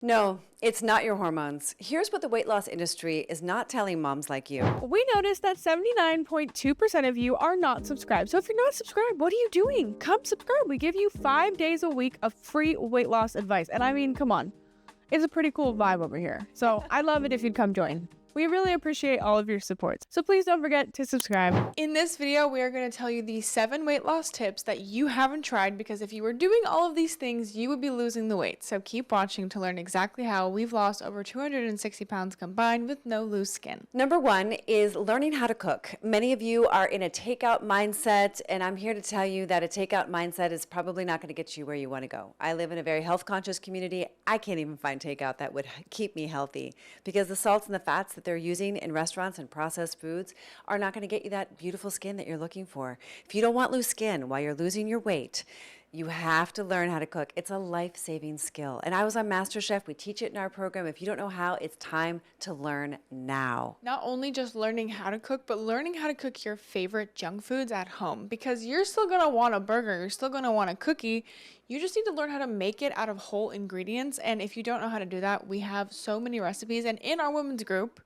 No, it's not your hormones. Here's what the weight loss industry is not telling moms like you. We noticed that 79.2% of you are not subscribed. So if you're not subscribed, what are you doing? Come subscribe. We give you 5 days a week of free weight loss advice. And I mean, come on. It's a pretty cool vibe over here. So I'd love it if you'd come join. We really appreciate all of your support. So please don't forget to subscribe. In this video, we are going to tell you the 7 weight loss tips that you haven't tried, because if you were doing all of these things, you would be losing the weight. So keep watching to learn exactly how we've lost over 260 pounds combined with no loose skin. Number one is learning how to cook. Many of you are in a takeout mindset, and I'm here to tell you that a takeout mindset is probably not going to get you where you want to go. I live in a very health conscious community. I can't even find takeout that would keep me healthy, because the salts and the fats that they're using in restaurants and processed foods are not going to get you that beautiful skin that you're looking for. If you don't want loose skin while you're losing your weight, you have to learn how to cook. It's a life-saving skill. And I was on MasterChef. We teach it in our program. If you don't know how, it's time to learn now. Not only just learning how to cook, but learning how to cook your favorite junk foods at home, because you're still going to want a burger. You're still going to want a cookie. You just need to learn how to make it out of whole ingredients. And if you don't know how to do that, we have so many recipes. And in our women's group,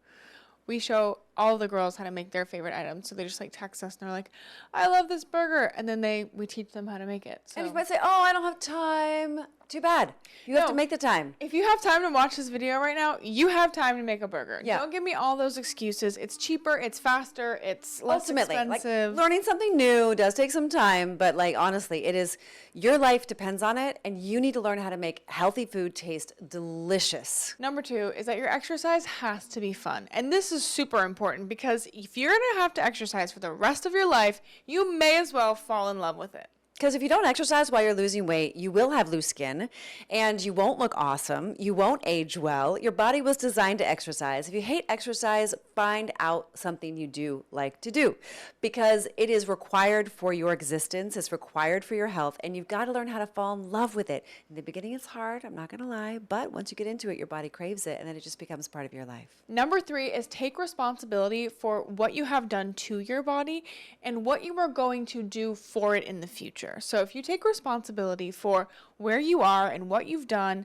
we show all the girls how to make their favorite items. So they just like text us and they're like, I love this burger. And then we teach them how to make it. So. And you might say, oh, I don't have time. Too bad. You have to make the time. If you have time to watch this video right now, you have time to make a burger. Yeah. Don't give me all those excuses. It's cheaper, it's faster, it's less expensive. Like, learning something new does take some time, but like honestly, it is, your life depends on it, and you need to learn how to make healthy food taste delicious. Number 2 is that your exercise has to be fun. And this is super important, because if you're gonna have to exercise for the rest of your life, you may as well fall in love with it. Because if you don't exercise while you're losing weight, you will have loose skin, and you won't look awesome. You won't age well. Your body was designed to exercise. If you hate exercise, find out something you do like to do, because it is required for your existence. It's required for your health, and you've got to learn how to fall in love with it. In the beginning, it's hard. I'm not going to lie, but once you get into it, your body craves it, and then it just becomes part of your life. Number 3 is take responsibility for what you have done to your body and what you are going to do for it in the future. So if you take responsibility for where you are and what you've done,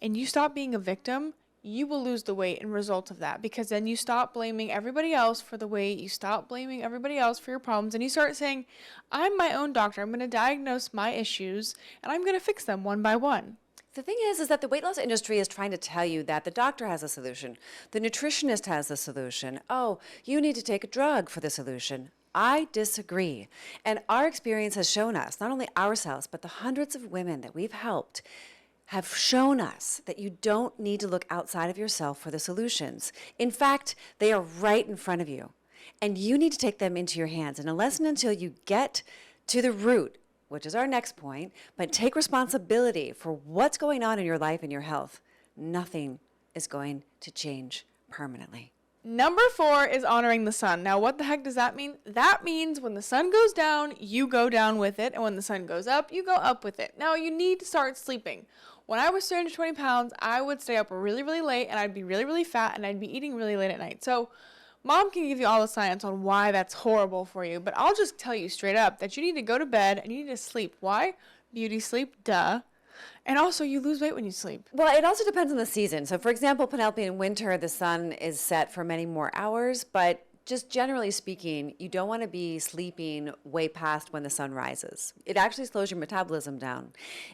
and you stop being a victim, you will lose the weight in result of that, because then you stop blaming everybody else for the weight, you stop blaming everybody else for your problems, and you start saying, I'm my own doctor, I'm going to diagnose my issues, and I'm going to fix them one by one. The thing is that the weight loss industry is trying to tell you that the doctor has a solution. The nutritionist has a solution. Oh, you need to take a drug for the solution. I disagree. And our experience has shown us, not only ourselves, but the hundreds of women that we've helped have shown us that you don't need to look outside of yourself for the solutions. In fact, they are right in front of you. And you need to take them into your hands. And unless and until you get to the root, which is our next point, but take responsibility for what's going on in your life and your health, nothing is going to change permanently. Number 4 is honoring the sun. Now, what the heck does that mean? That means when the sun goes down, you go down with it. And when the sun goes up, you go up with it. Now, you need to start sleeping. When I was 320 pounds, I would stay up really, really late, and I'd be really, really fat, and I'd be eating really late at night. So mom can give you all the science on why that's horrible for you, but I'll just tell you straight up that you need to go to bed and you need to sleep. Why? Beauty sleep, duh. And also, you lose weight when you sleep. Well, it also depends on the season. So, for example, Penelope, in winter, the sun is set for many more hours, but just generally speaking, you don't want to be sleeping way past when the sun rises. It actually slows your metabolism down,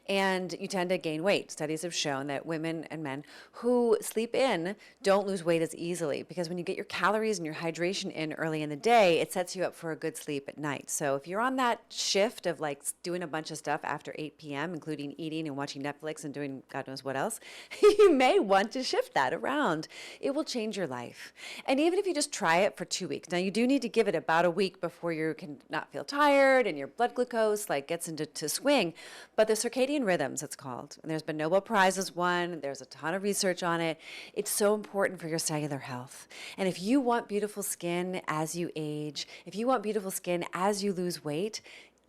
and you tend to gain weight. Studies have shown that women and men who sleep in don't lose weight as easily, because when you get your calories and your hydration in early in the day, it sets you up for a good sleep at night. So if you're on that shift of like doing a bunch of stuff after 8 p.m., including eating and watching Netflix and doing God knows what else, you may want to shift that around. It will change your life. And even if you just try it for 2 weeks. Now, you do need to give it about a week before you can not feel tired and your blood glucose like gets into swing. But the circadian rhythms, it's called, and there's been Nobel Prizes won. There's a ton of research on it. It's so important for your cellular health. And if you want beautiful skin as you age, if you want beautiful skin as you lose weight,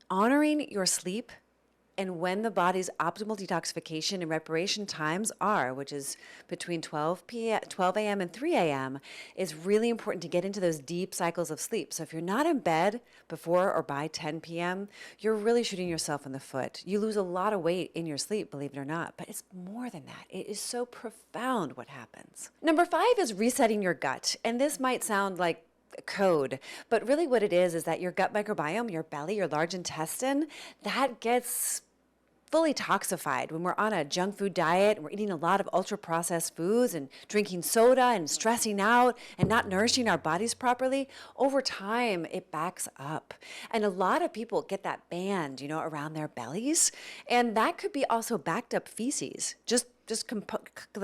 honoring your sleep and when the body's optimal detoxification and reparation times are, which is between 12 a.m. and 3 a.m., is really important to get into those deep cycles of sleep. So if you're not in bed before or by 10 p.m., you're really shooting yourself in the foot. You lose a lot of weight in your sleep, believe it or not, but it's more than that. It is so profound what happens. Number 5 is resetting your gut. And this might sound like code, but really what it is that your gut microbiome, your belly, your large intestine, that gets fully toxified when we're on a junk food diet, we're eating a lot of ultra processed foods and drinking soda and stressing out and not nourishing our bodies properly. Over time, it backs up. And a lot of people get that band, around their bellies. And that could be also backed up feces, just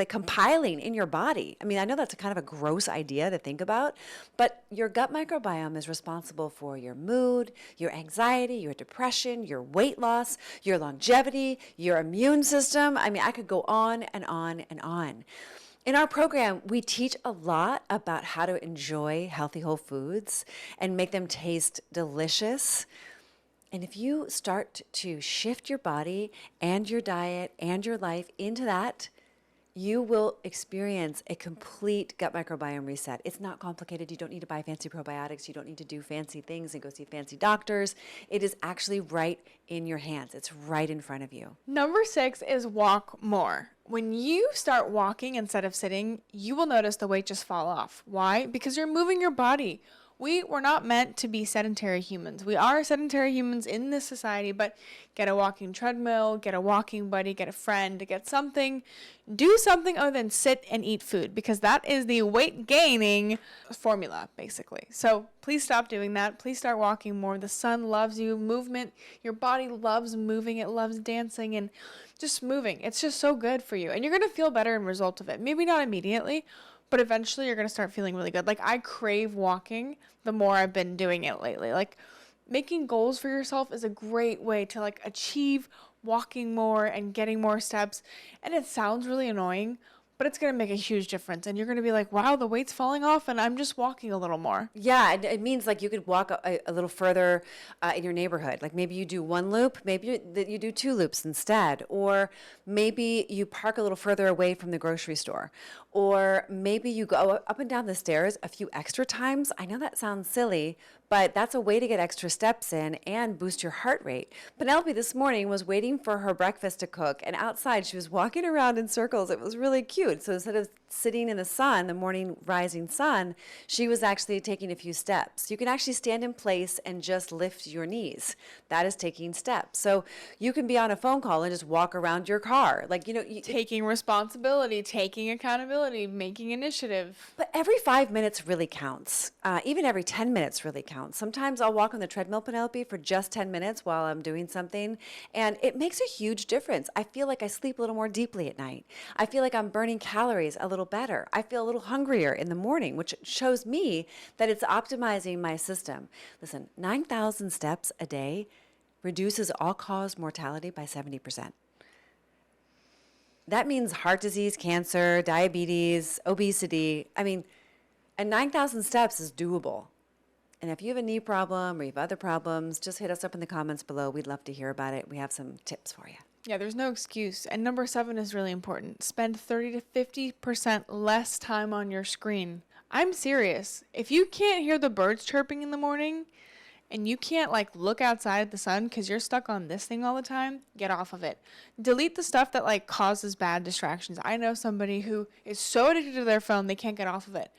compiling in your body. I mean, I know that's a kind of a gross idea to think about, but your gut microbiome is responsible for your mood, your anxiety, your depression, your weight loss, your longevity, your immune system. I mean, I could go on and on and on. In our program, we teach a lot about how to enjoy healthy whole foods and make them taste delicious. And if you start to shift your body and your diet and your life into that, you will experience a complete gut microbiome reset. It's not complicated. You don't need to buy fancy probiotics. You don't need to do fancy things and go see fancy doctors. It is actually right in your hands. It's right in front of you. Number 6 is walk more. When you start walking instead of sitting, you will notice the weight just fall off. Why? Because you're moving your body. We were not meant to be sedentary humans. We are sedentary humans in this society, but get a walking treadmill, get a walking buddy, get a friend, get something. Do something other than sit and eat food, because that is the weight gaining formula, basically. So please stop doing that. Please start walking more. The sun loves you. Movement, your body loves moving. It loves dancing and just moving. It's just so good for you. And you're going to feel better in result of it. Maybe not immediately, but eventually you're going to start feeling really good. Like, I crave walking the more I've been doing it lately. Like, making goals for yourself is a great way to achieve walking more and getting more steps. And it sounds really annoying, but it's going to make a huge difference. And you're going to be like, wow, the weight's falling off and I'm just walking a little more. Yeah, it means you could walk a little further in your neighborhood. Like maybe you do one loop, maybe you do 2 loops instead. Or maybe you park a little further away from the grocery store. Or maybe you go up and down the stairs a few extra times. I know that sounds silly, but that's a way to get extra steps in and boost your heart rate. Penelope this morning was waiting for her breakfast to cook, and outside she was walking around in circles. It was really cute. So instead of sitting in the sun, the morning rising sun, she was actually taking a few steps. You can actually stand in place and just lift your knees. That is taking steps. So you can be on a phone call and just walk around your car. Taking responsibility, taking accountability, making initiative. But every 5 minutes really counts. Even every 10 minutes really counts. Sometimes I'll walk on the treadmill, Penelope, for just 10 minutes while I'm doing something, and it makes a huge difference. I feel like I sleep a little more deeply at night. I feel like I'm burning calories a little better. I feel a little hungrier in the morning, which shows me that it's optimizing my system. Listen, 9,000 steps a day reduces all-cause mortality by 70%. That means heart disease, cancer, diabetes, obesity. And 9,000 steps is doable. And if you have a knee problem or you have other problems, just hit us up in the comments below. We'd love to hear about it. We have some tips for you. Yeah, there's no excuse. And number 7 is really important. Spend 30 to 50% less time on your screen. I'm serious. If you can't hear the birds chirping in the morning and you can't look outside at the sun because you're stuck on this thing all the time, get off of it. Delete the stuff that causes bad distractions. I know somebody who is so addicted to their phone they can't get off of it.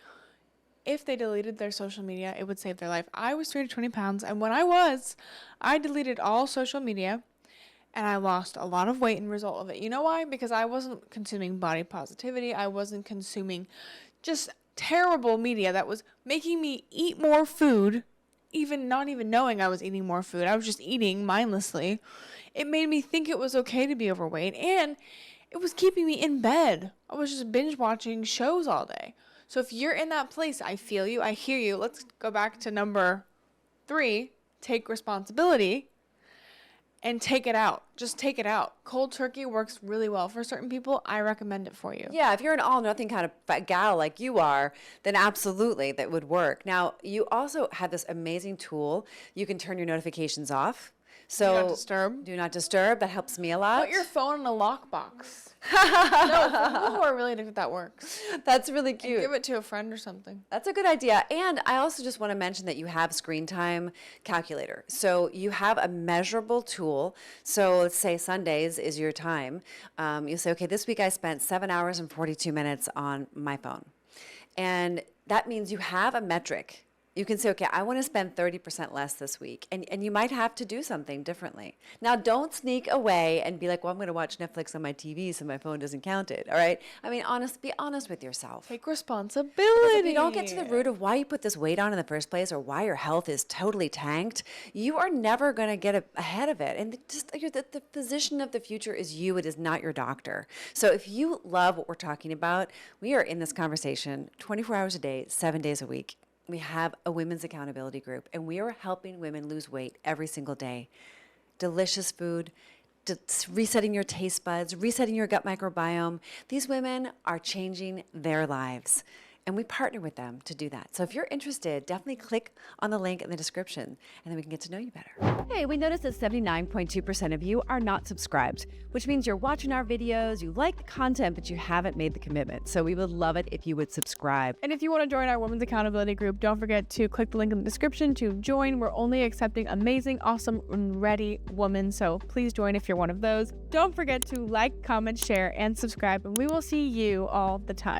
If they deleted their social media, it would save their life. I was 320 pounds, and when I deleted all social media, and I lost a lot of weight in result of it. You know why? Because I wasn't consuming body positivity. I wasn't consuming just terrible media that was making me eat more food, not even knowing I was eating more food. I was just eating mindlessly. It made me think it was okay to be overweight, and it was keeping me in bed. I was just binge watching shows all day. So if you're in that place, I feel you, I hear you. Let's go back to number 3, take responsibility and take it out. Just take it out. Cold turkey works really well for certain people. I recommend it for you. Yeah, if you're an all-nothing kind of gal like you are, then absolutely that would work. Now, you also have this amazing tool. You can turn your notifications off. So Do not disturb. do not disturb. That helps me a lot. Put your phone in a lockbox. No, for people who are really addicted, that works. That's really cute. Give it to a friend or something. That's a good idea. And I also just want to mention that you have screen time calculator. So you have a measurable tool. So let's say Sundays is your time. You say, okay, this week I spent 7 hours and 42 minutes on my phone. And that means you have a metric. You can say, okay, I want to spend 30% less this week. And you might have to do something differently. Now, don't sneak away and be like, well, I'm going to watch Netflix on my TV so my phone doesn't count it. All right? I mean, be honest with yourself. Take responsibility. Because if you don't get to the root of why you put this weight on in the first place or why your health is totally tanked, you are never going to get ahead of it. And the physician of the future is you. It is not your doctor. So if you love what we're talking about, we are in this conversation 24 hours a day, 7 days a week. We have a women's accountability group, and we are helping women lose weight every single day. Delicious food, resetting your taste buds, resetting your gut microbiome. These women are changing their lives, and we partner with them to do that. So if you're interested, definitely click on the link in the description, and then we can get to know you better. Hey, we noticed that 79.2% of you are not subscribed, which means you're watching our videos, you like the content, but you haven't made the commitment. So we would love it if you would subscribe. And if you want to join our Women's Accountability Group, don't forget to click the link in the description to join. We're only accepting amazing, awesome, and ready women, so please join if you're one of those. Don't forget to like, comment, share, and subscribe, and we will see you all the time.